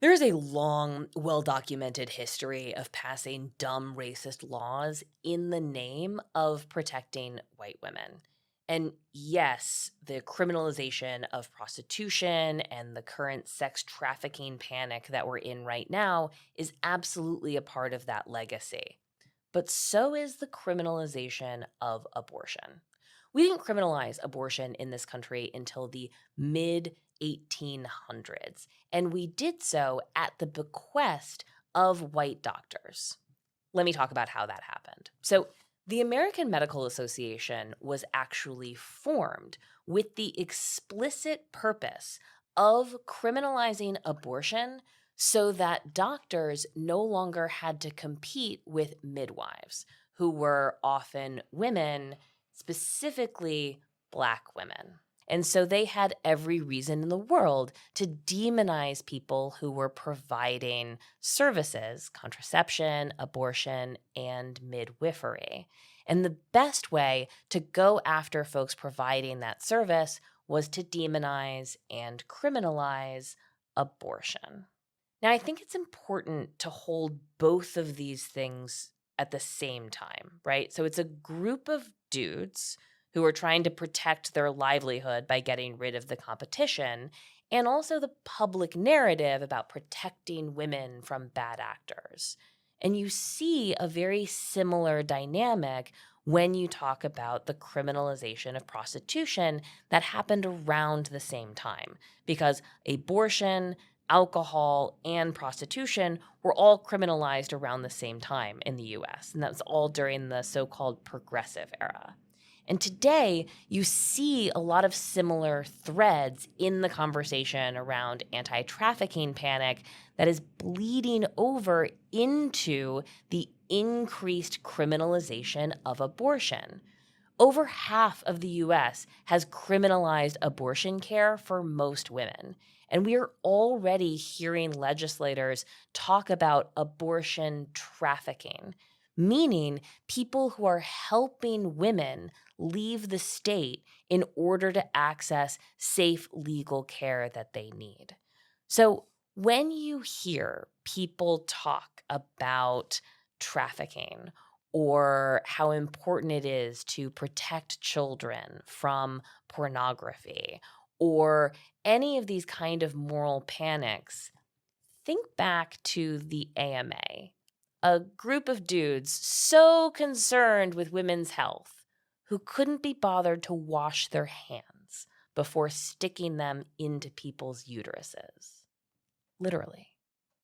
There is a long, well-documented history of passing dumb racist laws in the name of protecting white women. And yes, the criminalization of prostitution and the current sex trafficking panic that we're in right now is absolutely a part of that legacy. But so is the criminalization of abortion. We didn't criminalize abortion in this country until the mid 1800s, and we did so at the bequest of white doctors. Let me talk about how that happened. So, the American Medical Association was actually formed with the explicit purpose of criminalizing abortion so that doctors no longer had to compete with midwives, who were often women, specifically Black women. And so they had every reason in the world to demonize people who were providing services, contraception, abortion, and midwifery. And the best way to go after folks providing that service was to demonize and criminalize abortion. Now, I think it's important to hold both of these things at the same time, right? So it's a group of dudes who are trying to protect their livelihood by getting rid of the competition, and also the public narrative about protecting women from bad actors. And you see a very similar dynamic when you talk about the criminalization of prostitution that happened around the same time, because abortion, alcohol, and prostitution were all criminalized around the same time in the US, and that was all during the so-called progressive era. And today, you see a lot of similar threads in the conversation around anti-trafficking panic that is bleeding over into the increased criminalization of abortion. Over half of the US has criminalized abortion care for most women. And we are already hearing legislators talk about abortion trafficking, meaning people who are helping women leave the state in order to access safe legal care that they need. So when you hear people talk about trafficking or how important it is to protect children from pornography or any of these kind of moral panics, think back to the AMA, a group of dudes so concerned with women's health who couldn't be bothered to wash their hands before sticking them into people's uteruses. Literally.